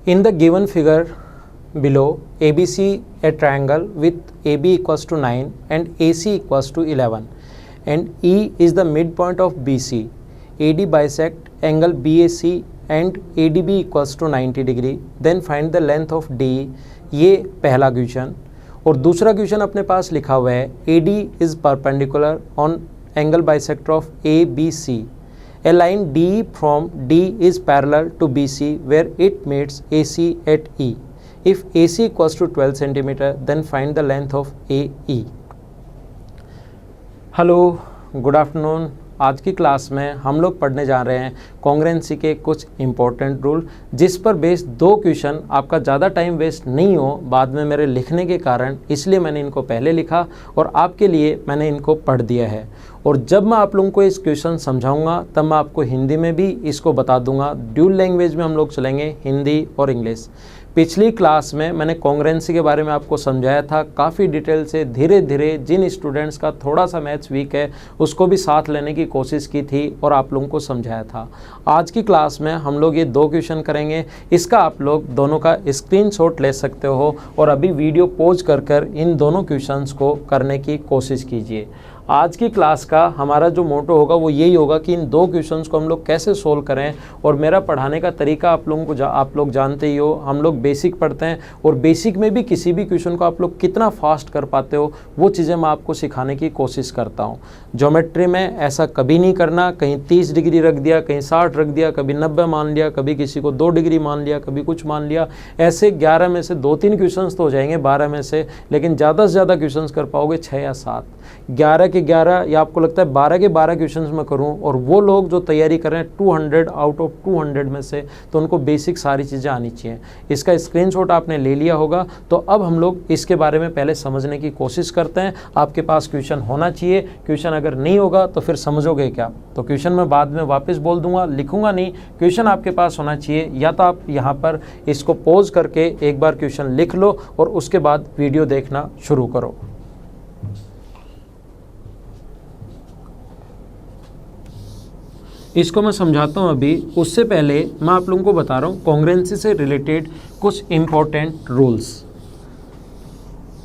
In the given figure below, ABC a triangle with AB equals to 9 and AC equals to 11 and E is the midpoint of BC. AD bisect angle BAC and ADB equals to 90 degree. Then find the length of DE. ये पहला question. और दूसरा question अपने पास लिखा हुआ है AD is perpendicular on angle bisector of ABC. A line DE from D is parallel to BC where it meets AC at E. If AC equals to 12 centimeter, then find the length of AE. Hello, good afternoon. आज की class में हम लोग पढ़ने जा रहे हैं congruency के कुछ इंपॉर्टेंट रूल, जिस पर बेस्ड दो क्वेश्चन। आपका ज़्यादा टाइम वेस्ट नहीं हो बाद में मेरे लिखने के कारण, इसलिए मैंने इनको पहले लिखा और आपके लिए मैंने इनको पढ़ दिया है। और जब मैं आप लोगों को इस क्वेश्चन समझाऊंगा तब मैं आपको हिंदी में भी इसको बता दूंगा। ड्यूल लैंग्वेज में हम लोग चलेंगे, हिंदी और इंग्लिश। पिछली क्लास में मैंने कॉन्ग्रुएंसी के बारे में आपको समझाया था काफ़ी डिटेल से। धीरे धीरे जिन स्टूडेंट्स का थोड़ा सा मैथ्स वीक है उसको भी साथ लेने की कोशिश की थी और आप लोगों को समझाया था। आज की क्लास में हम लोग ये दो क्वेश्चन करेंगे। इसका आप लोग दोनों का स्क्रीनशॉट ले सकते हो और अभी वीडियो पॉज कर इन दोनों क्वेश्चंस को करने की कोशिश कीजिए। आज की क्लास का हमारा जो मोटो होगा वो यही होगा कि इन दो क्वेश्चंस को हम लोग कैसे सोल्व करें। और मेरा पढ़ाने का तरीका आप लोगों को आप लोग जानते ही हो, हम लोग बेसिक पढ़ते हैं और बेसिक में भी किसी भी क्वेश्चन को आप लोग कितना फास्ट कर पाते हो वो चीज़ें मैं आपको सिखाने की कोशिश करता हूँ। ज्योमेट्री में ऐसा कभी नहीं करना, कहीं 30 डिग्री रख दिया, कहीं 60 रख दिया, कभी 90 मान लिया, कभी किसी को 2 डिग्री मान लिया, कभी कुछ मान लिया। ऐसे 11 में से 2-3 क्वेश्चन तो हो जाएंगे 12 में से, लेकिन ज़्यादा से ज़्यादा क्वेश्चन कर पाओगे 6 या 7। 11 के 11 या आपको लगता है 12 के 12 क्वेश्चंस में करूं। और वो लोग जो तैयारी कर रहे हैं 200 आउट ऑफ 200 में से, तो उनको बेसिक सारी चीज़ें आनी चाहिए। इसका स्क्रीनशॉट आपने ले लिया होगा। तो अब हम लोग इसके बारे में पहले समझने की कोशिश करते हैं। आपके पास क्वेश्चन होना चाहिए। क्वेश्चन अगर नहीं होगा तो फिर समझोगे क्या? तो क्वेश्चन मैं बाद में वापस बोल दूंगा, लिखूंगा नहीं। क्वेश्चन आपके पास होना चाहिए। या तो आप यहाँ पर इसको पॉज करके एक बार क्वेश्चन लिख लो और उसके बाद वीडियो देखना शुरू करो। इसको मैं समझाता हूँ अभी। उससे पहले मैं आप लोगों को बता रहा हूँ कॉन्ग्रुएंसी से रिलेटेड कुछ इम्पोर्टेंट रूल्स।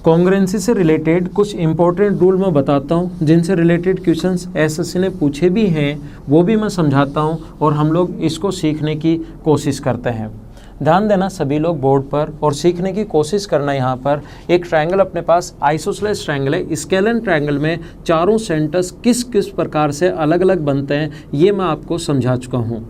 कॉन्ग्रुएंसी से रिलेटेड कुछ इम्पोर्टेंट रूल मैं बताता हूँ, जिनसे रिलेटेड क्वेश्चंस एसएससी ने पूछे भी हैं, वो भी मैं समझाता हूँ और हम लोग इसको सीखने की कोशिश करते हैं। ध्यान देना सभी लोग बोर्ड पर और सीखने की कोशिश करना। यहाँ पर एक ट्रायंगल अपने पास आइसोसेलेस ट्रायंगल है। स्केलन ट्रायंगल में चारों सेंटर्स किस किस प्रकार से अलग अलग बनते हैं ये मैं आपको समझा चुका हूँ।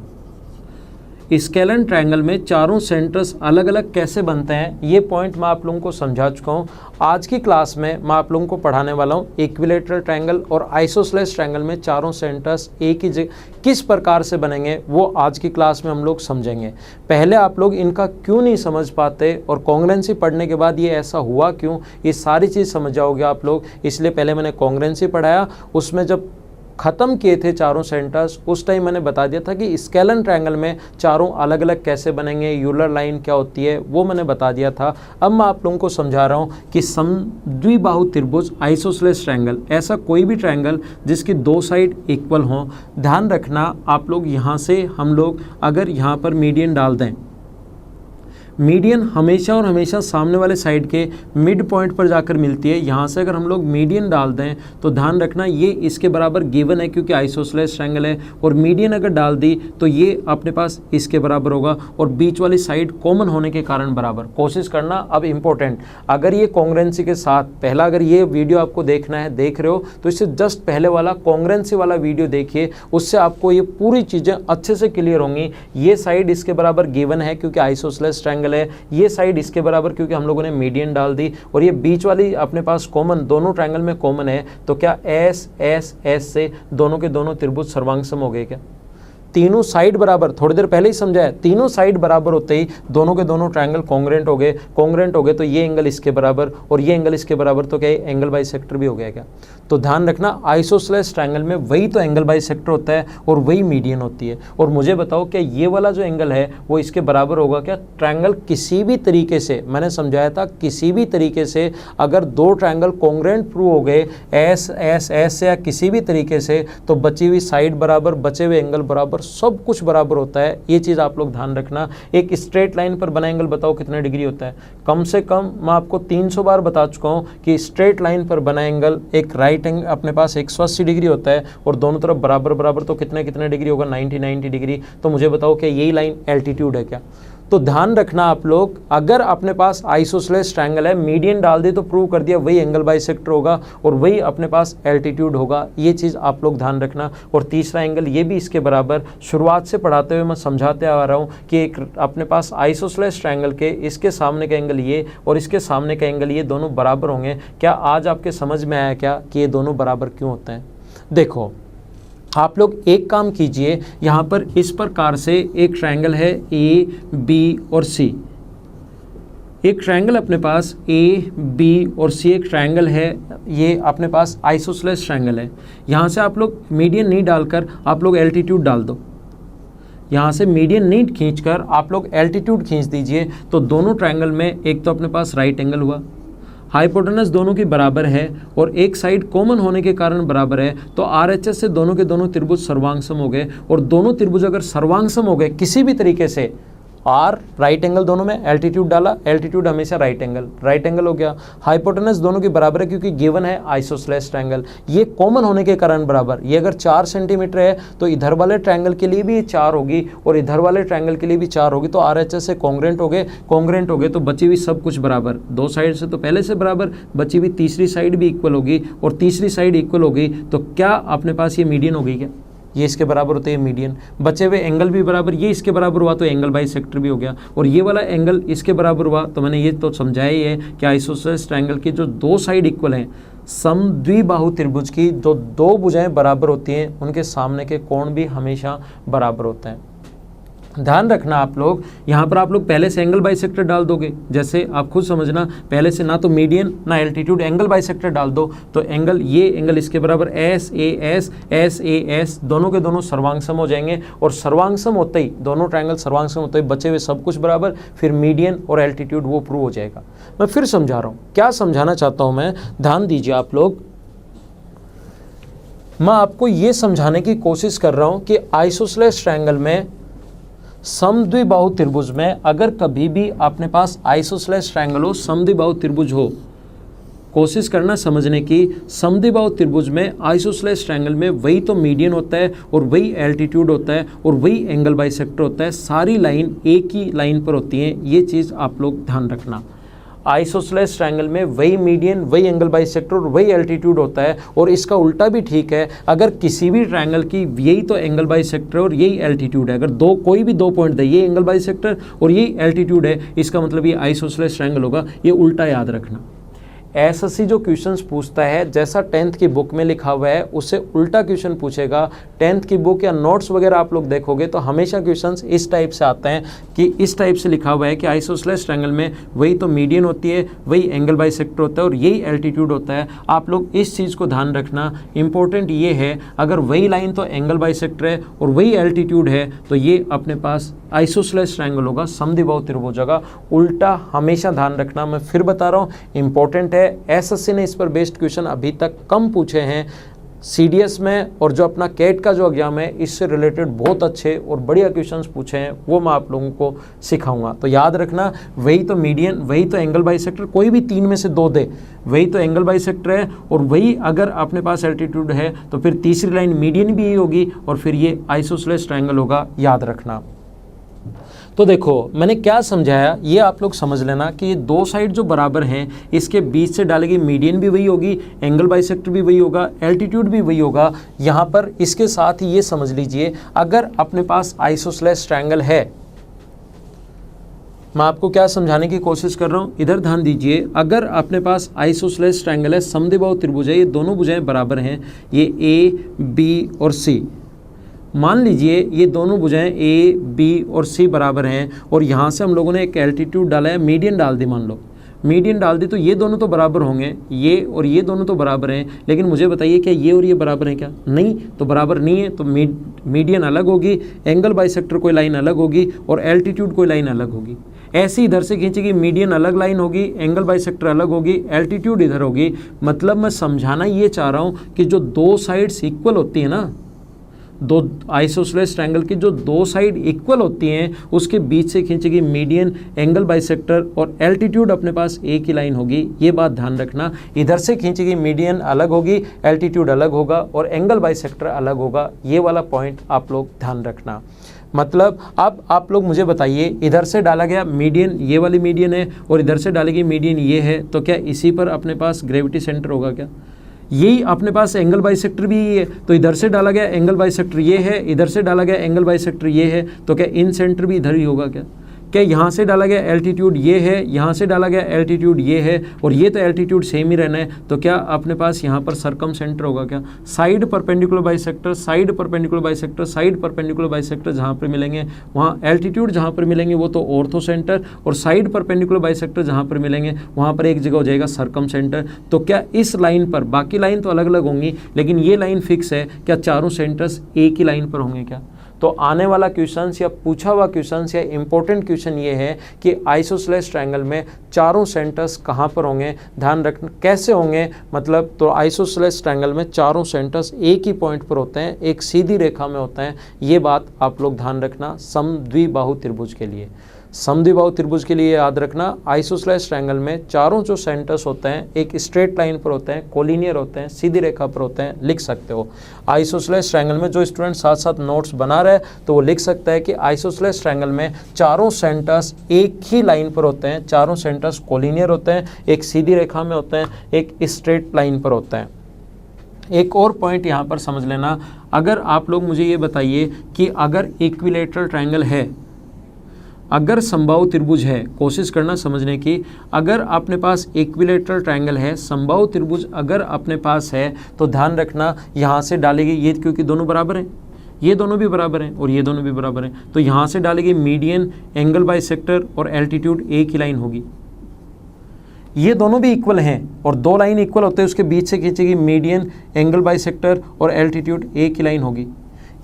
स्केलन ट्रायंगल में चारों सेंटर्स अलग अलग कैसे बनते हैं ये पॉइंट मैं आप लोगों को समझा चुका हूँ। आज की क्लास में मैं आप लोगों को पढ़ाने वाला हूँ इक्विलैटरल ट्रायंगल और आइसोसेलेस ट्रायंगल में चारों सेंटर्स एक ही जगह किस प्रकार से बनेंगे वो आज की क्लास में हम लोग समझेंगे। पहले आप लोग इनका क्यों नहीं समझ पाते और कॉन्ग्रुएंसी पढ़ने के बाद ये ऐसा हुआ क्यों, ये सारी चीज़ समझ जाओगे आप लोग। इसलिए पहले मैंने कॉन्ग्रुएंसी पढ़ाया, उसमें जब ख़त्म किए थे चारों सेंटर्स उस टाइम मैंने बता दिया था कि स्केलन ट्रायंगल में चारों अलग अलग कैसे बनेंगे, यूलर लाइन क्या होती है वो मैंने बता दिया था। अब मैं आप लोगों को समझा रहा हूँ कि समद्विबाहु त्रिभुज आइसोसेलेस ट्रायंगल, ऐसा कोई भी ट्रायंगल जिसकी दो साइड इक्वल हों। ध्यान रखना आप लोग, यहाँ से हम लोग अगर यहाँ पर मीडियन डाल दें, मीडियन हमेशा और हमेशा सामने वाले साइड के मिड पॉइंट पर जाकर मिलती है। यहाँ से अगर हम लोग मीडियन डाल दें तो ध्यान रखना ये इसके बराबर गिवन है क्योंकि आइसोसेलेस ट्रायंगल है। और मीडियन अगर डाल दी तो ये अपने पास इसके बराबर होगा और बीच वाली साइड कॉमन होने के कारण बराबर। कोशिश करना। अब इम्पोर्टेंट, अगर ये कॉन्ग्रुएंसी के साथ पहला अगर ये वीडियो आपको देखना है, देख रहे हो तो इससे जस्ट पहले वाला कॉन्ग्रुएंसी वाला वीडियो देखिए, उससे आपको ये पूरी चीज़ें अच्छे से क्लियर होंगी। ये साइड इसके बराबर गिवन है क्योंकि आइसोसेलेस ट्रायंगल है, ये साइड इसके बराबर क्योंकि हम लोगों ने मीडियन डाल दी, और ये बीच वाली अपने पास कॉमन, दोनों ट्रायंगल में कॉमन है। तो क्या एस एस एस से दोनों के दोनों त्रिभुज सर्वांग सम हो गए क्या? तीनों साइड बराबर, थोड़ी देर पहले ही समझाया, तीनों साइड बराबर होते ही दोनों के दोनों ट्रायंगल कॉन्ग्रुएंट हो गए। कॉन्ग्रुएंट हो गए तो ये एंगल इसके बराबर और ये एंगल इसके बराबर, तो क्या एंगल बाइसेक्टर भी हो गया क्या? तो ध्यान रखना आइसोसेलेस ट्रायंगल में वही तो एंगल बाइसेक्टर होता है और वही मीडियन होती है। और मुझे बताओ क्या ये वाला जो एंगल है वो इसके बराबर होगा क्या? ट्रायंगल किसी भी तरीके से, मैंने समझाया था, किसी भी तरीके से अगर दो ट्रायंगल कॉन्ग्रुएंट प्रूव हो गए एस एस एस से या किसी भी तरीके से, तो बची हुई साइड बराबर, बचे हुए एंगल बराबर, बराबर, सब कुछ बराबर होता है, ये चीज़ आप लोग ध्यान रखना। एक स्ट्रेट लाइन पर बना एंगल बताओ कितने डिग्री होता है, कम से कम मैं आपको 300 बार बता चुका हूँ कि स्ट्रेट लाइन पर बना एंगल एक राइट एंगल अपने पास 180 डिग्री होता है और दोनों तरफ बराबर बराबर, तो कितने कितने डिग्री होगा, 90 डिग्री। तो मुझे बताओ कि यही लाइन एल्टीट्यूड है क्या? तो ध्यान रखना आप लोग, अगर अपने पास आइसोसेलेस ट्रायंगल है, मीडियन डाल दी तो प्रूव कर दिया वही एंगल बाइसेक्टर होगा और वही अपने पास एल्टीट्यूड होगा, ये चीज़ आप लोग ध्यान रखना। और तीसरा एंगल ये भी इसके बराबर, शुरुआत से पढ़ाते हुए मैं समझाते आ रहा हूँ कि एक अपने पास आइसोसेलेस ट्रायंगल के इसके सामने का एंगल ये और इसके सामने का एंगल ये दोनों बराबर होंगे। क्या आज आपके समझ में आया क्या कि ये दोनों बराबर क्यों होते हैं? देखो आप लोग एक काम कीजिए, यहाँ पर इस प्रकार से एक ट्रायंगल है ए बी और सी, एक ट्रायंगल अपने पास ए बी और सी एक ट्रायंगल है, ये अपने पास आइसोसेलेस ट्रायंगल है। यहाँ से आप लोग मीडियन नहीं डालकर आप लोग एल्टीट्यूड डाल दो, यहाँ से मीडियन नहीं खींचकर आप लोग एल्टीट्यूड खींच दीजिए, तो दोनों ट्रायंगल में एक तो अपने पास राइट एंगल हुआ, हाइपोटेनस दोनों की बराबर है और एक साइड कॉमन होने के कारण बराबर है, तो आरएचएस से दोनों के दोनों त्रिभुज सर्वांगसम हो गए। और दोनों त्रिभुज अगर सर्वांगसम हो गए किसी भी तरीके से, आर राइट एंगल दोनों में, एल्टीट्यूड डाला, एल्टीट्यूड हमेशा राइट एंगल हो गया। हाइपोटेनस दोनों की बराबर है क्योंकि गिवन है आइसोसेलेस ट्रायंगल, ये कॉमन होने के कारण बराबर। ये अगर 4 सेंटीमीटर है तो इधर वाले ट्रायंगल के लिए भी ये 4 होगी और इधर वाले ट्रायंगल के लिए भी 4 होगी, तो आरएचएस से कॉन्ग्रेंट हो गए तो बची हुई सब कुछ बराबर, दो साइड से तो पहले से बराबर, बची हुई तीसरी साइड भी इक्वल होगी और तीसरी साइड इक्वल होगी, तो क्या अपने पास ये मीडियन हो गई क्या? ये इसके बराबर होते हैं मीडियन, बचे हुए एंगल भी बराबर, ये इसके बराबर हुआ तो एंगल बाइसेक्टर भी हो गया और ये वाला एंगल इसके बराबर हुआ। तो मैंने ये तो समझाया ही है कि आइसोसेलेस ट्रायंगल की जो दो साइड इक्वल हैं, समद्विबाहु त्रिभुज की जो दो भुजाएं बराबर होती हैं, उनके सामने के कोण भी हमेशा बराबर होते हैं। ध्यान रखना आप लोग, यहाँ पर आप लोग पहले से एंगल बाइसेक्टर डाल दोगे, जैसे आप खुद समझना, पहले से ना तो मीडियन ना एल्टीट्यूड, एंगल बाइसेक्टर डाल दो, तो एंगल ये एंगल इसके बराबर एस ए एस दोनों के दोनों सर्वांगसम हो जाएंगे और सर्वांगसम होते ही, दोनों ट्रायंगल सर्वांगसम होते ही बचे हुए सब कुछ बराबर, फिर मीडियन और एल्टीट्यूड वो प्रूव हो जाएगा। मैं फिर समझा रहा हूँ, क्या समझाना चाहता हूँ मैं, ध्यान दीजिए आप लोग। मैं आपको ये समझाने की कोशिश कर रहा हूँ कि आइसोसेलेस ट्रायंगल में समद्विबाहु त्रिभुज में अगर कभी भी अपने पास आइसोसेलेस ट्रायंगल हो, समद्विबाहु त्रिभुज हो, कोशिश करना समझने की, समद्विबाहु त्रिभुज में आइसोसेलेस ट्रायंगल में वही तो मीडियन होता है और वही एल्टीट्यूड होता है और वही एंगल बाइसेक्टर होता है, सारी लाइन एक ही लाइन पर होती हैं, ये चीज़ आप लोग ध्यान रखना। आइसोसेलेस ट्रायंगल में वही मीडियन, वही एंगल बाइसेक्टर और वही एल्टीट्यूड होता है। और इसका उल्टा भी ठीक है, अगर किसी भी ट्रायंगल की यही तो एंगल बाइसेक्टर और यही एल्टीट्यूड है, अगर कोई भी दो पॉइंट है, ये एंगल बाइसेक्टर और यही एल्टीट्यूड है, इसका मतलब ये आइसोसेलेस ट्रायंगल होगा, ये उल्टा याद रखना। एसएससी जो क्वेश्चंस पूछता है, जैसा 10th की बुक में लिखा हुआ है उससे उल्टा क्वेश्चन पूछेगा। 10th की बुक या नोट्स वगैरह आप लोग देखोगे तो हमेशा क्वेश्चंस इस टाइप से आते हैं कि इस टाइप से लिखा हुआ है कि आइसोसेलेस ट्रायंगल में वही तो मीडियन होती है, वही एंगल बाइसेक्टर होता है और यही एल्टीट्यूड होता है। आप लोग इस चीज़ को ध्यान रखना, इंपॉर्टेंट ये है, अगर वही लाइन तो एंगल बाइसेक्टर है और वही एल्टीट्यूड है तो ये अपने पास आइसोसेलेस ट्रायंगल होगा, समद्विबाहु त्रिभुज होगा। उल्टा हमेशा ध्यान रखना, मैं फिर बता रहा हूँ, इंपॉर्टेंट है। एसएससी ने इस पर बेस्ड क्वेश्चन अभी तक कम पूछे हैं, सीडीएस में और जो अपना कैट का जो एग्जाम है इससे रिलेटेड बहुत अच्छे और बढ़िया क्वेश्चंस पूछे हैं, वो मैं आप लोगों को सिखाऊंगा। तो याद रखना, वही तो मीडियन, वही तो एंगल बाइसेक्टर, कोई भी तीन में से दो दे, वही तो एंगल बाइसेक्टर है और वही अगर अपने पास एल्टीट्यूड है तो फिर तीसरी लाइन मीडियन भी होगी और फिर ये आइसोसेलेस ट्रायंगल होगा, याद रखना। तो देखो मैंने क्या समझाया, ये आप लोग समझ लेना कि ये दो साइड जो बराबर हैं, इसके बीच से डालेगी मीडियन भी वही होगी, एंगल बाइसेक्टर भी वही होगा, एल्टीट्यूड भी वही होगा। यहाँ पर इसके साथ ही ये समझ लीजिए, अगर अपने पास आइसोसेलेस ट्रायंगल है, मैं आपको क्या समझाने की कोशिश कर रहा हूँ, इधर ध्यान दीजिए। अगर अपने पास आइसोसेलेस ट्रायंगल है, समद्विबाहु त्रिभुज है, ये दोनों भुजाएं बराबर हैं, ये ए बी और सी, मान लीजिए ये दोनों भुजाएं ए बी और सी बराबर हैं और यहाँ से हम लोगों ने एक एल्टीट्यूड डाला है, मीडियन डाल दी, मान लो मीडियन डाल दी, तो ये दोनों तो बराबर होंगे, ये और ये दोनों तो बराबर हैं। लेकिन मुझे बताइए क्या ये और ये बराबर हैं क्या? नहीं, तो बराबर नहीं है, तो मीडियन अलग होगी, एंगल बाइसेक्टर कोई लाइन अलग होगी और एल्टीट्यूड कोई लाइन अलग होगी। ऐसे इधर से खींचेगी, मीडियन अलग लाइन होगी, एंगल बाइसेक्टर अलग होगी, एल्टीट्यूड इधर होगी। मतलब मैं समझाना ये चाह रहा हूँ कि जो दो साइड्स इक्वल होती है ना, दो आइसोसेलेस ट्रायंगल की जो दो साइड इक्वल होती हैं उसके बीच से खींचेगी मीडियन, एंगल बाइसेक्टर और एल्टीट्यूड अपने पास एक ही लाइन होगी। ये बात ध्यान रखना, इधर से खींचेगी मीडियन अलग होगी, एल्टीट्यूड अलग होगा और एंगल बाइसेक्टर अलग होगा। ये वाला पॉइंट आप लोग ध्यान रखना। मतलब अब आप लोग मुझे बताइए, इधर से डाला गया मीडियन, ये वाली मीडियन है और इधर से डालेगी मीडियन ये है, तो क्या इसी पर अपने पास ग्रेविटी सेंटर होगा क्या? यही अपने पास एंगल बाइसेक्टर भी ये है, तो इधर से डाला गया एंगल बाइसेक्टर ये है, इधर से डाला गया एंगल बाइसेक्टर ये है, तो क्या इन सेंटर भी इधर ही होगा क्या? क्या यहाँ से डाला गया एल्टीट्यूड ये है, यहाँ से डाला गया एल्टीट्यूड ये है और ये तो एल्टीट्यूड सेम ही रहना है, तो क्या अपने पास यहाँ पर सरकम सेंटर होगा क्या? Side perpendicular bisector, side perpendicular bisector, side perpendicular bisector जहाँ पर मिलेंगे वहाँ एल्टीट्यूड जहाँ पर मिलेंगे वो तो ऑर्थो सेंटर, और साइड परपेंडिकुलर बाइसेक्टर जहाँ पर मिलेंगे वहाँ पर एक जगह हो जाएगा सरकम सेंटर। तो क्या इस लाइन पर, बाकी लाइन तो अलग अलग होंगी लेकिन ये लाइन फिक्स है, क्या चारों सेंटर्स एक ही लाइन पर होंगे क्या? तो आने वाला क्वेश्चंस या पूछा हुआ क्वेश्चंस या इंपॉर्टेंट क्वेश्चन ये है कि आइसोसेलेस ट्रायंगल में चारों सेंटर्स कहाँ पर होंगे, ध्यान रखना कैसे होंगे। मतलब तो आइसोसेलेस ट्रायंगल में चारों सेंटर्स एक ही पॉइंट पर होते हैं, एक सीधी रेखा में होते हैं। ये बात आप लोग ध्यान रखना समद्विबाहु त्रिभुज के लिए। समद्विबाहु त्रिभुज के लिए याद रखना, आइसोसेलेस ट्रायंगल में चारों जो सेंटर्स होते हैं एक स्ट्रेट लाइन पर होते हैं, कोलिनियर होते हैं, सीधी रेखा पर होते हैं। लिख सकते हो आइसोसेलेस ट्रायंगल में, जो स्टूडेंट साथ साथ नोट्स बना रहे तो वो लिख सकता है कि आइसोसेलेस ट्रायंगल में चारों सेंटर्स एक ही लाइन पर होते हैं, चारों सेंटर्स कोलिनियर होते हैं, एक सीधी रेखा में होते हैं, एक स्ट्रेट लाइन पर होते हैं। एक और पॉइंट यहाँ पर समझ लेना, अगर आप लोग मुझे ये बताइए कि अगर इक्विलैटरल ट्रायंगल है, अगर समबाहु त्रिभुज है, कोशिश करना समझने की, अगर अपने पास इक्विलैटरल ट्रायंगल है, समबाहु त्रिभुज अगर अपने पास है तो ध्यान रखना यहाँ से डालेगी ये, क्योंकि दोनों बराबर हैं, ये दोनों भी बराबर हैं और ये दोनों भी बराबर हैं, तो यहाँ से डालेगी मीडियन, एंगल बाइसेक्टर और एल्टीट्यूड एक ही लाइन होगी। ये दोनों भी इक्वल हैं और दो लाइन इक्वल होते हैं, उसके बीच से खींचेगी मीडियन, एंगल बाइसेक्टर और एल्टीट्यूड एक ही लाइन होगी।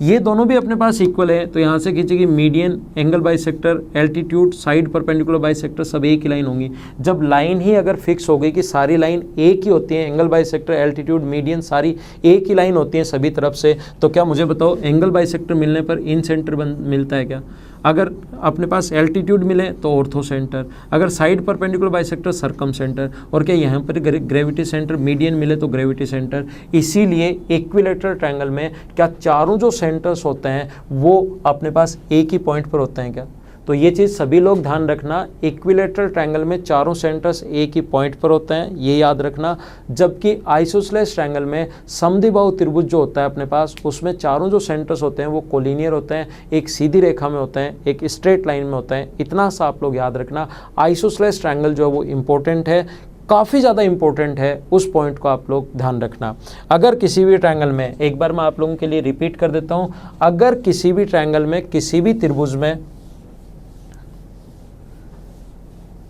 ये दोनों भी अपने पास इक्वल है तो यहाँ से खींचेगी median, angle bisector, altitude, side perpendicular bisector, सब एक ही लाइन होंगी। जब लाइन ही अगर फिक्स हो गई कि सारी लाइन एक ही होती है, एंगल बाइसेक्टर, एल्टीट्यूड, मीडियन सारी एक ही लाइन होती है सभी तरफ से, तो क्या मुझे बताओ एंगल बाइसेक्टर मिलने पर इन सेंटर मिलता है क्या? अगर अपने पास एल्टीट्यूड मिले तो ऑर्थो सेंटर, अगर साइड परपेंडिकुलर बाइसेक्टर सरकम सेंटर, और क्या यहाँ पर ग्रेविटी सेंटर, मीडियन मिले तो ग्रेविटी सेंटर। इसीलिए इक्विलैटरल ट्रायंगल में क्या चारों जो सेंटर्स होते हैं वो अपने पास एक ही पॉइंट पर होते हैं क्या? तो ये चीज़ सभी लोग ध्यान रखना, इक्विलैटरल ट्रायंगल में चारों सेंटर्स एक ही पॉइंट पर होते हैं, ये याद रखना। जबकि आइसोसेलेस ट्रायंगल में समद्विबाहु त्रिभुज जो होता है अपने पास, उसमें चारों जो सेंटर्स होते हैं वो कोलिनियर होते हैं, एक सीधी रेखा में होते हैं, एक स्ट्रेट लाइन में होते हैं। इतना सा आप लोग याद रखना। आइसोसेलेस ट्रायंगल जो है वो इम्पोर्टेंट है, काफ़ी ज़्यादा इंपॉर्टेंट है, उस पॉइंट को आप लोग ध्यान रखना। अगर किसी भी ट्रायंगल में, एक बार मैं आप लोगों के लिए रिपीट कर देता हूँ, अगर किसी भी ट्रायंगल में, किसी भी त्रिभुज में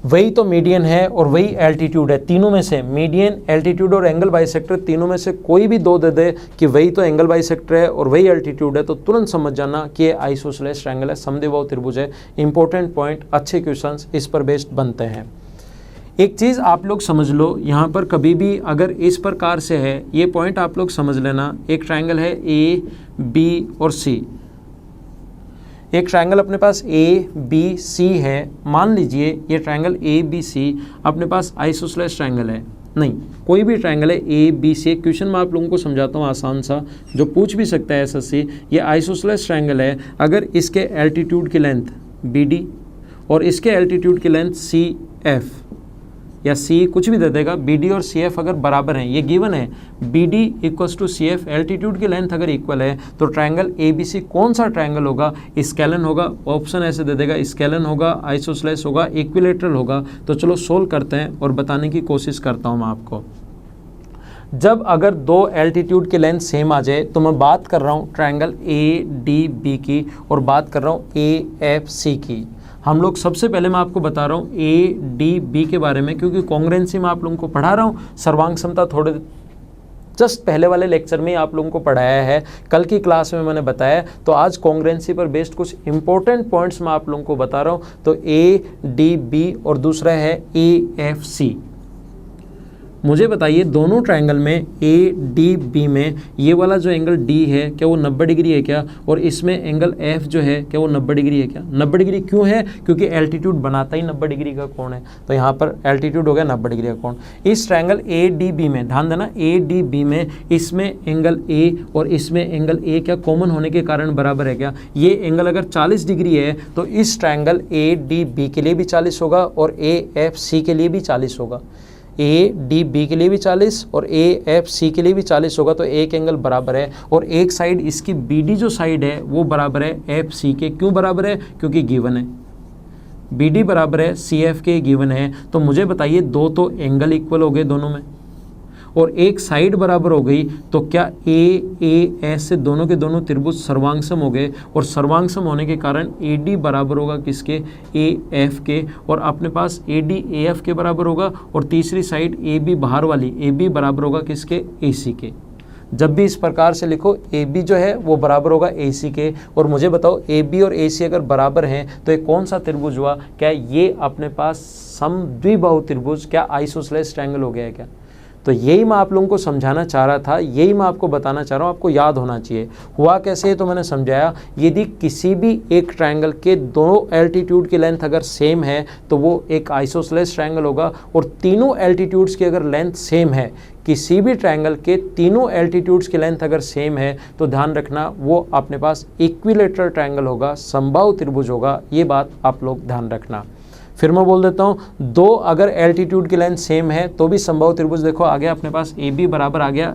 वही तो मीडियन है और वही एल्टीट्यूड है, तीनों में से मीडियन, एल्टीट्यूड और एंगल बाइसेक्टर तीनों में से कोई भी दो दे दे कि वही तो एंगल बाइसेक्टर है और वही एल्टीट्यूड है, तो तुरंत समझ जाना कि ये आइसोसेलेस ट्रायंगल है, समद्विबाहु त्रिभुज है। इंपॉर्टेंट पॉइंट, अच्छे क्वेश्चंस इस पर बेस्ड बनते हैं। एक चीज़ आप लोग समझ लो, यहाँ पर कभी भी अगर इस प्रकार से है, ये पॉइंट आप लोग समझ लेना, एक ट्रायंगल है ए, बी और सी, एक ट्रायंगल अपने पास ए, बी, सी है। मान लीजिए ये ट्रायंगल ए, बी, सी अपने पास आइसोसेलेस ट्रायंगल है, नहीं कोई भी ट्रायंगल है ए, बी, सी। एक क्वेश्चन मैं आप लोगों को समझाता हूँ आसान सा, जो पूछ भी सकता है एसएससी। ये आइसोसेलेस ट्रायंगल है, अगर इसके एल्टीट्यूड की लेंथ बी डी और इसके एल्टीट्यूड की लेंथ सी एफ या सी कुछ भी दे देगा, बी डी और सी एफ अगर बराबर हैं, ये गिवन है, B D equals to C F, altitude की लेंथ अगर इक्वल है, तो ट्रायंगल ए बी सी कौन सा ट्रायंगल होगा? स्केलन होगा। ऑप्शन ऐसे दे देगा, स्केलन होगा, आइसोसेलेस होगा, इक्विलैटरल होगा। तो चलो सोल्व करते हैं और बताने की कोशिश करता हूँ मैं आपको। जब अगर दो एल्टीट्यूड की लेंथ सेम आ जाए, तो मैं बात कर रहा हूँ ट्रायंगल ए डी बी की और बात कर रहा हूँ ए एफ सी की। हम लोग सबसे पहले मैं आपको बता रहा हूँ ए डी बी के बारे में, क्योंकि कॉन्ग्रुएंसी में आप लोगों को पढ़ा रहा हूँ, सर्वांग समता थोड़े जस्ट पहले वाले लेक्चर में ही आप लोगों को पढ़ाया है, कल की क्लास में मैंने बताया। तो आज कॉन्ग्रुएंसी पर बेस्ड कुछ इंपॉर्टेंट पॉइंट्स मैं आप लोगों को बता रहा हूँ। तो ए डी बी और दूसरा है ए एफ सी। मुझे बताइए दोनों ट्रायंगल में ए डी बी में ये वाला जो एंगल डी है क्या वो 90 डिग्री है क्या, और इसमें एंगल एफ जो है क्या वो 90 डिग्री है क्या। 90 डिग्री क्यों है, क्योंकि एल्टीट्यूड बनाता ही 90 डिग्री का कोण है, तो यहाँ पर एल्टीट्यूड हो गया 90 डिग्री का कोण। इस ट्रायंगल ए डी बी में ध्यान देना, ए डी बी में इसमें एंगल ए और इसमें एंगल ए क्या कॉमन होने के कारण बराबर है क्या। ये एंगल अगर 40 डिग्री है तो इस ट्रायंगल ए डी बी के लिए भी 40 होगा और ए एफ सी के लिए भी 40 होगा। ए डी बी के लिए भी 40 और ए एफ सी के लिए भी 40 होगा, तो एक एंगल बराबर है और एक साइड इसकी बी डी जो साइड है वो बराबर है एफ सी के। क्यों बराबर है, क्योंकि गिवन है बी डी बराबर है सी एफ के, गिवन है। तो मुझे बताइए दो तो एंगल इक्वल हो गए दोनों में और एक साइड बराबर हो गई, तो क्या ए एस से दोनों के दोनों त्रिभुज सर्वांगसम हो गए और सर्वांगसम होने के कारण ए डी बराबर होगा किसके, ए एफ के, और अपने पास ए डी ए एफ के बराबर होगा और तीसरी साइड ए बी बाहर वाली ए बी बराबर होगा किसके, ए सी के। जब भी इस प्रकार से लिखो ए बी जो है वो बराबर होगा ए सी के। और मुझे बताओ ए बी और ए सी अगर बराबर हैं तो ये कौन सा त्रिभुज हुआ, क्या ये अपने पास समद्विबाहु त्रिभुज, क्या आइसोसेलेस ट्रायंगल हो गया है क्या। तो यही मैं आप लोगों को समझाना चाह रहा था, यही मैं आपको बताना चाह रहा हूँ, आपको याद होना चाहिए। हुआ कैसे तो मैंने समझाया, यदि किसी भी एक ट्रायंगल के दोनों एल्टीट्यूड की लेंथ अगर सेम है तो वो एक आइसोसेलेस ट्रायंगल होगा, और तीनों एल्टीट्यूड्स की अगर लेंथ सेम है, किसी भी ट्रायंगल के तीनों एल्टीट्यूड्स की लेंथ अगर सेम है तो ध्यान रखना वो अपने पास इक्विलेटरल ट्रायंगल होगा, समबाहु त्रिभुज होगा। ये बात आप लोग ध्यान रखना। फिर मैं बोल देता हूँ, दो अगर एल्टीट्यूड की लेंथ सेम है तो भी समबाहु त्रिभुज। देखो आ गया अपने पास ए बी बराबर आ गया,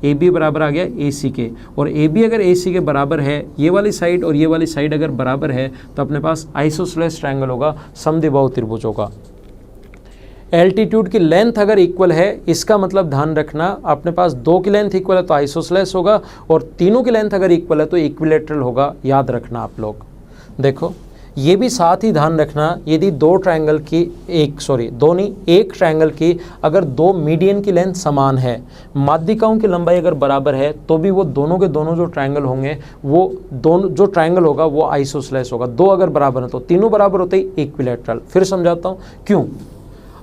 ए बी बराबर आ गया ए सी के, और ए बी अगर ए सी के बराबर है, ये वाली साइड और ये वाली साइड अगर बराबर है तो अपने पास आइसोसेलेस ट्रायंगल होगा, समद्विबाहु त्रिभुज होगा। एल्टीट्यूड की लेंथ अगर इक्वल है, इसका मतलब ध्यान रखना अपने पास दो की लेंथ इक्वल है तो आइसोसेलेस होगा, और तीनों की लेंथ अगर इक्वल है तो इक्विलेटरल होगा। याद रखना आप लोग। देखो ये भी साथ ही ध्यान रखना, यदि दो ट्रायंगल की एक ट्रायंगल की अगर दो मीडियन की लेंथ समान है, माध्यिकाओं की लंबाई अगर बराबर है, तो भी वो दोनों के दोनों जो ट्रायंगल होंगे वो दोनों जो ट्रायंगल होगा वो आइसोसेलेस होगा। दो अगर बराबर है तो तीनों बराबर होते ही इक्विलेटरल। फिर समझाता हूँ क्यों।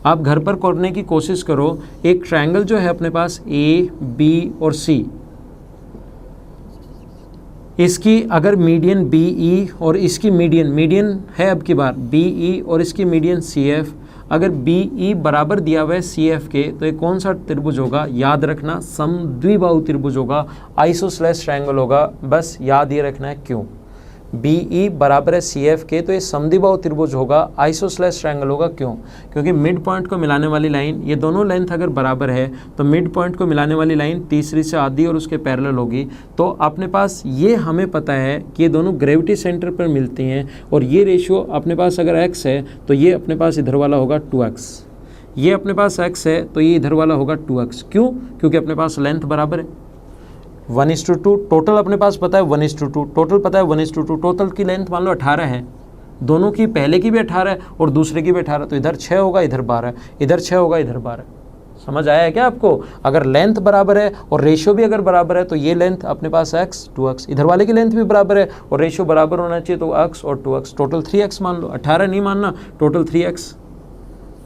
आप घर पर करने की कोशिश करो। एक ट्रायंगल जो है अपने पास ए बी और सी, इसकी अगर मीडियन बी ई और इसकी मीडियन है अब की बार बी ई और इसकी मीडियन सी एफ, अगर बी ई बराबर दिया हुआ है सी एफ के, तो ये कौन सा त्रिभुज होगा, याद रखना समद्विबाहु त्रिभुज होगा, आइसोसेलेस ट्रायंगल होगा। बस याद ये रखना है क्यों। बी ई बराबर है सी एफ के, तो ये समद्विबाहु त्रिभुज होगा, आइसोसेलेस ट्रायंगल होगा। क्यों, क्योंकि मिड पॉइंट को मिलाने वाली लाइन, ये दोनों लेंथ अगर बराबर है तो मिड पॉइंट को मिलाने वाली लाइन तीसरी से आधी और उसके पैरेलल होगी। तो अपने पास ये हमें पता है कि ये दोनों ग्रेविटी सेंटर पर मिलती हैं, और ये रेशियो अपने पास अगर x है तो ये अपने पास इधर वाला होगा 2x, ये अपने पास x है तो ये इधर वाला होगा 2x। क्यों, क्योंकि अपने पास लेंथ बराबर है। 1:2 टोटल अपने पास पता है 1:2, टोटल पता है 1:2, टोटल की लेंथ मान लो 18 है, दोनों की पहले की भी 18 है और दूसरे की भी 18, तो इधर 6 होगा इधर 12, इधर 6 होगा इधर 12। समझ आया है क्या आपको। अगर लेंथ बराबर है और रेशियो भी अगर बराबर है तो ये लेंथ अपने पास x 2x, इधर वाले की लेंथ भी बराबर है और रेशियो बराबर होना चाहिए तो x और 2x, टोटल 3x मान लो, 18 नहीं मानना, टोटल 3x,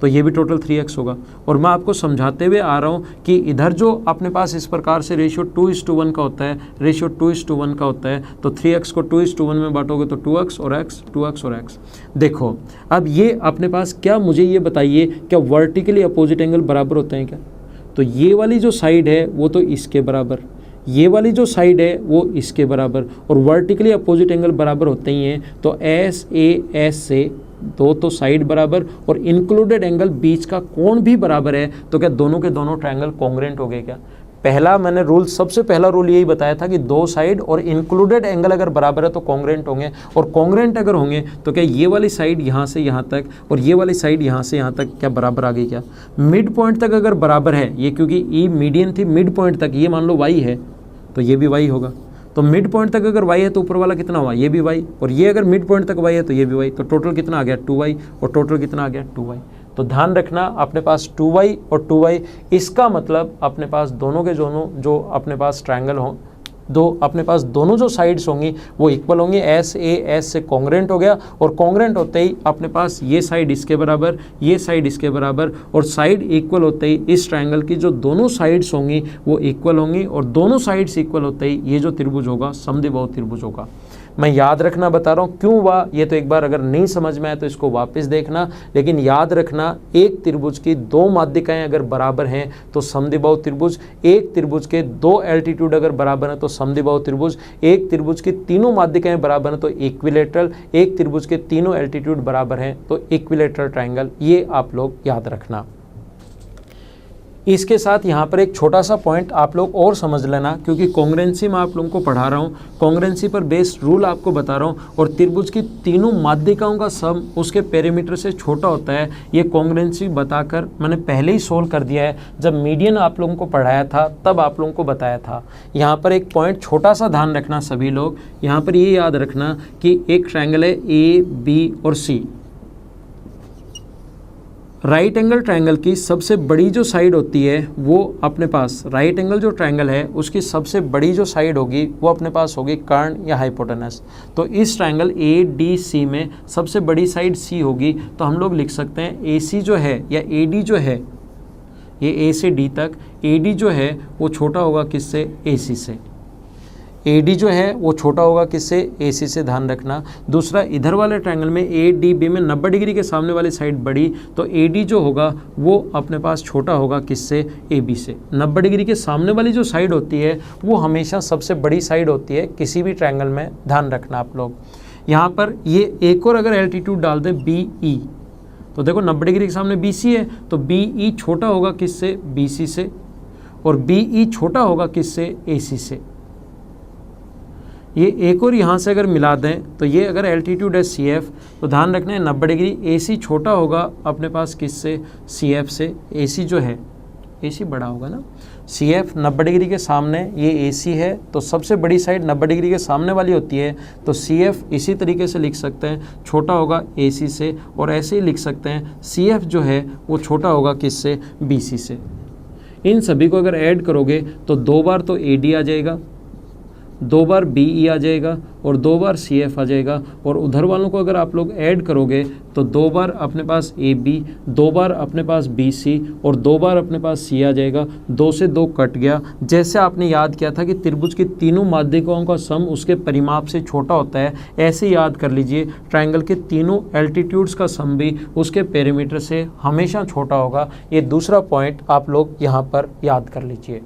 तो ये भी टोटल 3x होगा। और मैं आपको समझाते हुए आ रहा हूँ कि इधर जो अपने पास इस प्रकार से रेशियो 2:1 का होता है, रेशियो 2:1 का होता है, तो 3x को 2:1 में बांटोगे तो 2x और x, 2x और x। देखो अब ये अपने पास क्या, मुझे ये बताइए क्या वर्टिकली अपोजिट एंगल बराबर होते हैं क्या। तो ये वाली जो साइड है वो तो इसके बराबर, ये वाली जो साइड है वो इसके बराबर, और वर्टिकली अपोजिट एंगल बराबर होते ही हैं। तो एस ए एस से दो तो साइड बराबर और इंक्लूडेड एंगल बीच का कोण भी बराबर है, तो क्या दोनों के दोनों ट्रायंगल कॉन्ग्रुएंट हो गए क्या। पहला मैंने रूल, सबसे पहला रूल यही बताया था कि दो साइड और इंक्लूडेड एंगल अगर बराबर है तो कॉन्ग्रुएंट होंगे, और कॉन्ग्रुएंट अगर होंगे तो क्या ये वाली साइड यहाँ से यहाँ तक और ये वाली साइड यहाँ से यहाँ तक क्या बराबर आ गई क्या। मिड पॉइंट तक अगर बराबर है, ये क्योंकि ई मीडियन थी, मिड पॉइंट तक ये मान लो y है तो ये भी y होगा। तो मिड पॉइंट तक अगर y है तो ऊपर वाला कितना हुआ, ये भी y, और ये अगर मिड पॉइंट तक y है तो ये भी y, तो टोटल कितना आ गया 2y, और टोटल कितना आ गया 2y। तो ध्यान रखना अपने पास 2y और 2y, इसका मतलब अपने पास दोनों के दोनों जो अपने पास ट्रायंगल हो दो अपने पास दोनों जो साइड्स होंगी वो इक्वल होंगी, एस ए एस से कॉन्ग्रेंट हो गया, और कॉन्ग्रेंट होते ही अपने पास ये साइड इसके बराबर, ये साइड इसके बराबर, और साइड इक्वल होते ही इस ट्रायंगल की जो दोनों साइड्स होंगी वो इक्वल होंगी, और दोनों साइड्स इक्वल होते ही ये जो त्रिभुज होगा समद्विबाहु त्रिभुज होगा। मैं याद रखना बता रहा हूँ, क्यों हुआ ये तो एक बार अगर नहीं समझ में आए तो इसको वापस देखना, लेकिन याद रखना एक त्रिभुज की दो माध्यिकाएं अगर बराबर हैं तो समद्विबाहु त्रिभुज, एक त्रिभुज के दो एल्टीट्यूड अगर बराबर हैं तो समद्विबाहु त्रिभुज, एक त्रिभुज की तीनों माध्यिकाएं बराबर हैं तो इक्विलेटरल, एक त्रिभुज के तीनों एल्टीट्यूड बराबर हैं तो इक्विलेटरल ट्रायंगल। ये आप लोग याद रखना। इसके साथ यहाँ पर एक छोटा सा पॉइंट आप लोग और समझ लेना, क्योंकि कॉन्ग्रेंसी में आप लोगों को पढ़ा रहा हूँ, कॉन्ग्रेंसी पर बेस्ड रूल आपको बता रहा हूँ, और त्रिभुज की तीनों माध्यिकाओं का सम उसके पेरीमीटर से छोटा होता है। ये कॉन्ग्रेंसी बताकर मैंने पहले ही सोल्व कर दिया है, जब मीडियन आप लोगों को पढ़ाया था तब आप लोगों को बताया था। यहाँ पर एक पॉइंट छोटा सा ध्यान रखना सभी लोग, यहाँ पर ये याद रखना कि एक ट्रायंगल है ए बी और सी। राइट एंगल ट्रायंगल की सबसे बड़ी जो साइड होती है वो अपने पास, राइट एंगल जो ट्रायंगल है उसकी सबसे बड़ी जो साइड होगी वो अपने पास होगी कर्ण या हाइपोटेनस। तो इस ट्रायंगल ए डी सी में सबसे बड़ी साइड सी होगी, तो हम लोग लिख सकते हैं ए सी जो है या ए डी जो है, ये ए से डी तक, ए डी जो है वो छोटा होगा किससे, ए सी से। ए डी जो है वो छोटा होगा किससे, ए सी से, ध्यान रखना। दूसरा, इधर वाले ट्रायंगल में ए डी बी में 90 डिग्री के सामने वाली साइड बड़ी, तो ए डी जो होगा वो अपने पास छोटा होगा किससे, ए बी से। 90 डिग्री के सामने वाली जो साइड होती है वो हमेशा सबसे बड़ी साइड होती है किसी भी ट्रायंगल में, ध्यान रखना आप लोग। यहाँ पर ये एक और अगर एल्टीट्यूड डाल दें बी ई, तो देखो 90 डिग्री के सामने बी सी है, तो बी ई छोटा होगा किससे, बी सी से, और बी ई छोटा होगा किससे, ए सी से। ये एक और यहाँ से अगर मिला दें तो ये अगर एल्टीट्यूड है सी एफ, तो ध्यान रखना है 90 डिग्री ए सी छोटा होगा अपने पास किससे, सी एफ से। ए सी जो है, ए सी बड़ा होगा ना, सी एफ 90 डिग्री के सामने ये ए सी है, तो सबसे बड़ी साइड 90 डिग्री के सामने वाली होती है, तो सी एफ इसी तरीके से लिख सकते हैं, छोटा होगा ए सी से, और ऐसे ही लिख सकते हैं सी एफ जो है वो छोटा होगा किससे, बी सी से। इन सभी को अगर ऐड करोगे तो 2 बार तो ए डी आ जाएगा, 2 बार बी ई आ जाएगा, और 2 बार सी एफ आ जाएगा, और उधर वालों को अगर आप लोग ऐड करोगे तो 2 बार अपने पास ए बी, 2 बार अपने पास बी सी, और 2 बार अपने पास सी आ जाएगा। 2 से 2 कट गया। जैसे आपने याद किया था कि त्रिभुज की तीनों माध्यिकाओं का सम उसके परिमाप से छोटा होता है, ऐसे याद कर लीजिए ट्रायंगल के तीनों एल्टीट्यूड्स का सम भी उसके पेरीमीटर से हमेशा छोटा होगा। ये दूसरा पॉइंट आप लोग यहाँ पर याद कर लीजिए।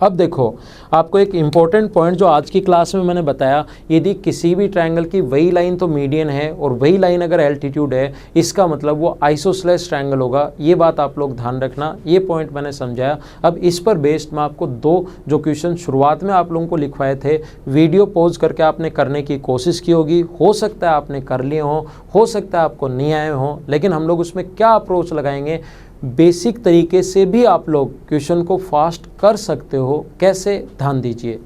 अब देखो, आपको एक इम्पॉर्टेंट पॉइंट जो आज की क्लास में मैंने बताया, यदि किसी भी ट्रायंगल की वही लाइन तो मीडियन है और वही लाइन अगर एल्टीट्यूड है, इसका मतलब वो आइसोसेलेस ट्रायंगल होगा। ये बात आप लोग ध्यान रखना, ये पॉइंट मैंने समझाया। अब इस पर बेस्ड मैं आपको 2 जो क्वेश्चन शुरुआत में आप लोगों को लिखवाए थे, वीडियो पॉज करके आपने करने की कोशिश की होगी, हो सकता है आपने कर लिए हो सकता है आपको नहीं आए हों, लेकिन हम लोग उसमें क्या अप्रोच लगाएंगे, बेसिक तरीके से भी आप लोग क्वेश्चन को फास्ट कर सकते हो। कैसे, ध्यान दीजिए।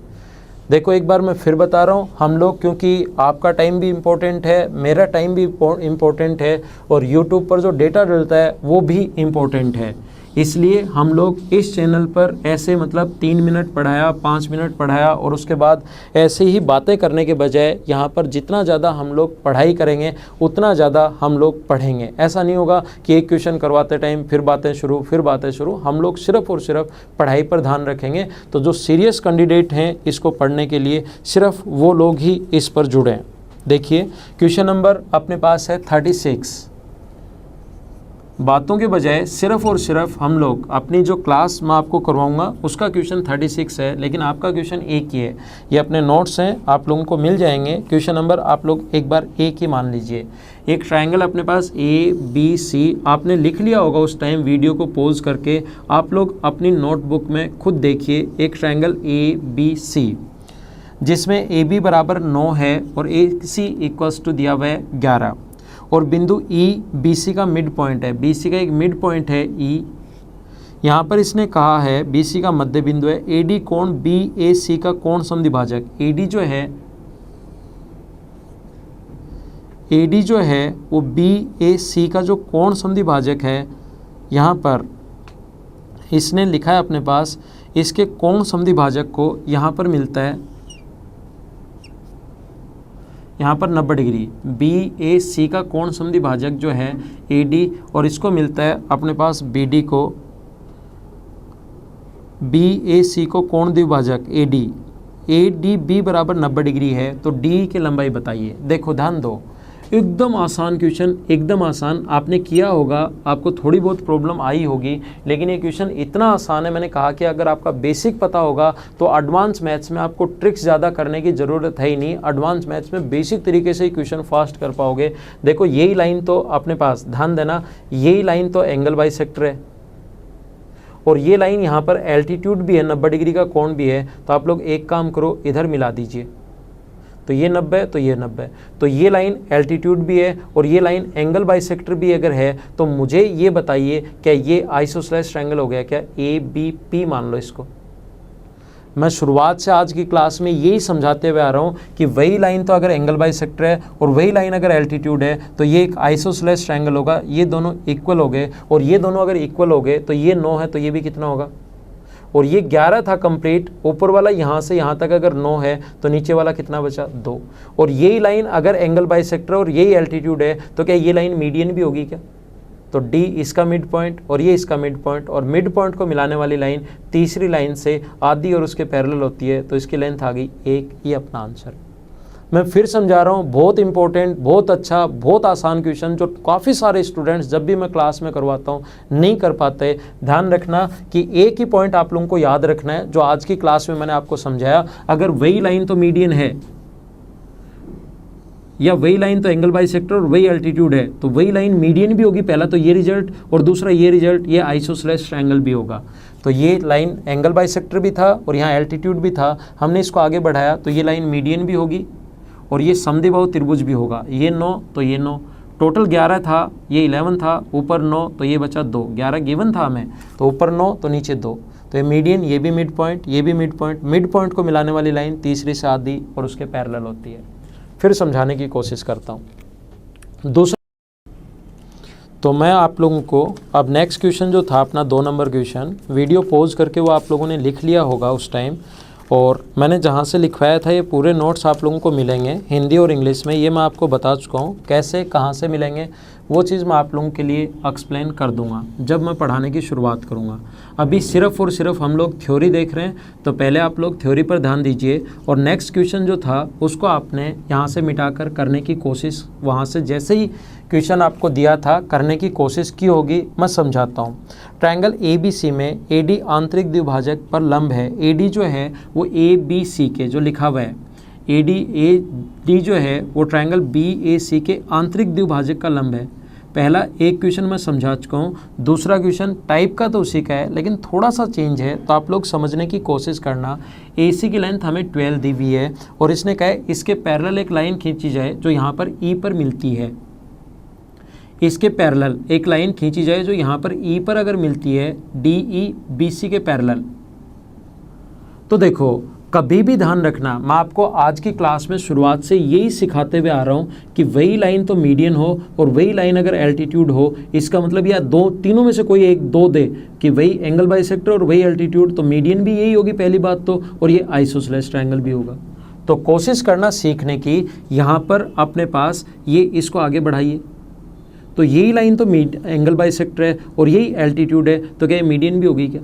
देखो एक बार मैं फिर बता रहा हूँ, हम लोग, क्योंकि आपका टाइम भी इम्पोर्टेंट है, मेरा टाइम भी इम्पोर्टेंट है, और यूट्यूब पर जो डेटा डलता है वो भी इम्पोर्टेंट है, इसलिए हम लोग इस चैनल पर ऐसे मतलब 3 मिनट पढ़ाया, 5 मिनट पढ़ाया और उसके बाद ऐसे ही बातें करने के बजाय यहाँ पर जितना ज़्यादा हम लोग पढ़ाई करेंगे उतना ज़्यादा हम लोग पढ़ेंगे। ऐसा नहीं होगा कि एक क्वेश्चन करवाते टाइम फिर बातें शुरू, हम लोग सिर्फ और सिर्फ पढ़ाई पर ध्यान रखेंगे। तो जो सीरियस कैंडिडेट हैं इसको पढ़ने के लिए सिर्फ वो लोग ही इस पर जुड़ें। देखिए क्वेश्चन नंबर अपने पास है 36। बातों के बजाय सिर्फ और सिर्फ हम लोग अपनी जो क्लास मैं आपको करवाऊंगा उसका क्वेश्चन 36 है, लेकिन आपका क्वेश्चन एक ही है। ये अपने नोट्स हैं, आप लोगों को मिल जाएंगे। क्वेश्चन नंबर आप लोग एक बार एक ही मान लीजिए। एक ट्रायंगल अपने पास ए बी सी आपने लिख लिया होगा उस टाइम, वीडियो को पॉज करके आप लोग अपनी नोटबुक में खुद देखिए। एक ट्रायंगल ए बी सी जिसमें ए बी बराबर 9 है और ए सी इक्वल्स टू दिया हुआ है 11, और बिंदु ई बी सी का मिड पॉइंट है, बी सी का एक मिड पॉइंट है ई। यहाँ पर इसने कहा है बी सी का मध्य बिंदु है, ए डी कोण बी ए सी का कोण समद्विभाजक। ए डी जो है वो बी ए सी का जो कोण समद्विभाजक है, यहाँ पर इसने लिखा है अपने पास इसके कोण समद्विभाजक को यहाँ पर मिलता है, यहाँ पर 90 डिग्री। BAC का कोण समद्विभाजक जो है AD, और इसको मिलता है अपने पास BD को, BAC को कोण द्विभाजक AD, ADB बराबर 90 डिग्री है, तो D की लंबाई बताइए। देखो ध्यान दो, एकदम आसान क्वेश्चन, एकदम आसान, आपने किया होगा, आपको थोड़ी बहुत प्रॉब्लम आई होगी, लेकिन ये क्वेश्चन इतना आसान है, मैंने कहा कि अगर आपका बेसिक पता होगा तो एडवांस मैथ्स में आपको ट्रिक्स ज़्यादा करने की ज़रूरत है ही नहीं। एडवांस मैथ्स में बेसिक तरीके से ही क्वेश्चन फास्ट कर पाओगे। देखो यही लाइन तो अपने पास, ध्यान देना, यही लाइन तो एंगल बाइसेक्टर है, और ये लाइन यहाँ पर एल्टीट्यूड भी है, 90 डिग्री का कोण भी है। तो आप लोग एक काम करो, इधर मिला दीजिए, तो ये 90, तो ये 90, तो ये लाइन एल्टीट्यूड भी है और ये लाइन एंगल बाइसेक्टर भी अगर है, तो मुझे ये बताइए क्या ये आइसोसेलेस ट्रायंगल हो गया क्या? ABP मान लो इसको। मैं शुरुआत से आज की क्लास में यही समझाते हुए आ रहा हूँ कि वही लाइन तो अगर एंगल बाइसेक्टर है और वही लाइन अगर एल्टीट्यूड है तो ये एक आइसोसेलेस ट्रायंगल होगा। ये दोनों इक्वल हो गए, और ये दोनों अगर इक्वल हो गए तो ये 9 है, तो ये भी कितना होगा? और ये 11 था कंप्लीट, ऊपर वाला यहाँ से यहाँ तक अगर 9 है तो नीचे वाला कितना बचा? 2। और यही लाइन अगर एंगल बाइसेक्टर और यही एल्टीट्यूड है तो क्या ये लाइन मीडियन भी होगी क्या? तो D इसका मिड पॉइंट और ये इसका मिड पॉइंट, और मिड पॉइंट को मिलाने वाली लाइन तीसरी लाइन से आधी और उसके पैरेलल होती है, तो इसकी लेंथ आ गई 1। ये अपना आंसर। मैं फिर समझा रहा हूँ, बहुत इंपॉर्टेंट, बहुत अच्छा, बहुत आसान क्वेश्चन, जो काफ़ी सारे स्टूडेंट्स जब भी मैं क्लास में करवाता हूँ नहीं कर पाते। ध्यान रखना कि एक ही पॉइंट आप लोगों को याद रखना है जो आज की क्लास में मैंने आपको समझाया। अगर वही लाइन तो मीडियन है, या वही लाइन तो एंगल बाइसेक्टर और वही एल्टीट्यूड है, तो वही लाइन मीडियन भी होगी। पहला तो ये रिजल्ट, और दूसरा ये रिजल्ट, ये आइसोसेलेस ट्रायंगल भी होगा। तो ये लाइन एंगल बाइसेक्टर भी था और यहाँ एल्टीट्यूड भी था, हमने इसको आगे बढ़ाया तो ये लाइन मीडियन भी होगी और ये समद्विबाहु त्रिभुज भी होगा। ये 9, तो ये 9, टोटल 11 था, ये 11 था, ऊपर 9, तो ये बचा 2। 11 गिवन था हमें, तो ऊपर 9 तो नीचे 2, तो ये मीडियन, ये भी मिड पॉइंट, ये भी मिड पॉइंट। मिड पॉइंट को मिलाने वाली लाइन तीसरी से आधी और उसके पैरेलल होती है। फिर समझाने की कोशिश करता हूँ। दूसरा, तो मैं आप लोगों को अब नेक्स्ट क्वेश्चन जो था अपना 2 नंबर क्वेश्चन, वीडियो पॉज करके वो आप लोगों ने लिख लिया होगा उस टाइम, और मैंने जहाँ से लिखवाया था ये पूरे नोट्स आप लोगों को मिलेंगे हिंदी और इंग्लिश में। ये मैं आपको बता चुका हूँ, कैसे कहाँ से मिलेंगे वो चीज़ मैं आप लोगों के लिए एक्सप्लेन कर दूंगा जब मैं पढ़ाने की शुरुआत करूँगा। अभी सिर्फ और सिर्फ हम लोग थ्योरी देख रहे हैं, तो पहले आप लोग थ्योरी पर ध्यान दीजिए, और नेक्स्ट क्वेश्चन जो था उसको आपने यहाँ से मिटाकर करने की कोशिश, वहाँ से जैसे ही क्वेश्चन आपको दिया था करने की कोशिश की होगी। मैं समझाता हूँ। ट्रायंगल ABC में AD आंतरिक द्विभाजक पर लंब है। AD जो है वो ABC के जो लिखा हुआ है, AD जो है वो ट्रायंगल BAC के आंतरिक द्विभाजक का लंब है। पहला एक क्वेश्चन मैं समझा चुका हूँ, दूसरा क्वेश्चन टाइप का तो उसी का है लेकिन थोड़ा सा चेंज है, तो आप लोग समझने की कोशिश करना। AC की लेंथ हमें 12 दी हुई है और इसने कहा है इसके पैरेलल एक लाइन खींची जाए जो यहाँ पर E पर मिलती है। इसके पैरेलल एक लाइन खींची जाए जो यहाँ पर E पर अगर मिलती है, DE BC के पैरेलल। तो देखो कभी भी ध्यान रखना, मैं आपको आज की क्लास में शुरुआत से यही सिखाते हुए आ रहा हूँ कि वही लाइन तो मीडियन हो और वही लाइन अगर एल्टीट्यूड हो, इसका मतलब या तीनों में से कोई एक दो दे कि वही एंगल बाइसेक्टर और वही एल्टीट्यूड, तो मीडियन भी यही होगी पहली बात तो, और ये आइसोसेलेस ट्रायंगल भी होगा। तो कोशिश करना सीखने की, यहाँ पर अपने पास ये इसको आगे बढ़ाइए, तो यही लाइन तो एंगल बाइसेक्टर है और यही एल्टीट्यूड है, तो क्या मीडियन भी होगी क्या?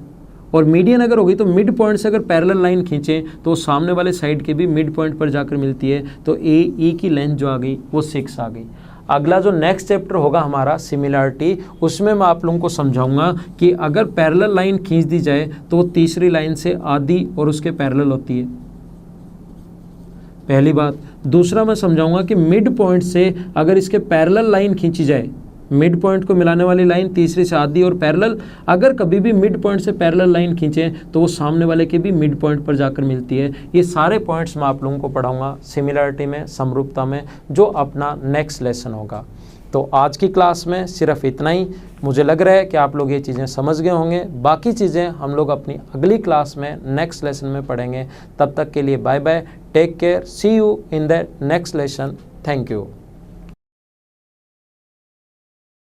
और मीडियन अगर होगी तो मिड पॉइंट से अगर पैरेलल लाइन खींचें तो सामने वाले साइड के भी मिड पॉइंट पर जाकर मिलती है, तो AE की लेंथ जो आ गई वो 6 आ गई। अगला जो नेक्स्ट चैप्टर होगा हमारा सिमिलरिटी, उसमें मैं आप लोगों को समझाऊंगा कि अगर पैरेलल लाइन खींच दी जाए तो वो तीसरी लाइन से आधी और उसके पैरेलल होती है, पहली बात। दूसरा मैं समझाऊंगा कि मिड पॉइंट से अगर इसके पैरेलल लाइन खींची जाए, मिड पॉइंट को मिलाने वाली लाइन तीसरी से आधी और पैरेलल, अगर कभी भी मिड पॉइंट से पैरेलल लाइन खींचें तो वो सामने वाले के भी मिड पॉइंट पर जाकर मिलती है। ये सारे पॉइंट्स मैं आप लोगों को पढ़ाऊंगा सिमिलरिटी में, समरूपता में, जो अपना नेक्स्ट लेसन होगा। तो आज की क्लास में सिर्फ इतना ही। मुझे लग रहा है कि आप लोग ये चीज़ें समझ गए होंगे। बाकी चीज़ें हम लोग अपनी अगली क्लास में नेक्स्ट लेसन में पढ़ेंगे। तब तक के लिए bye bye, take care, see you in the next lesson. Thank you.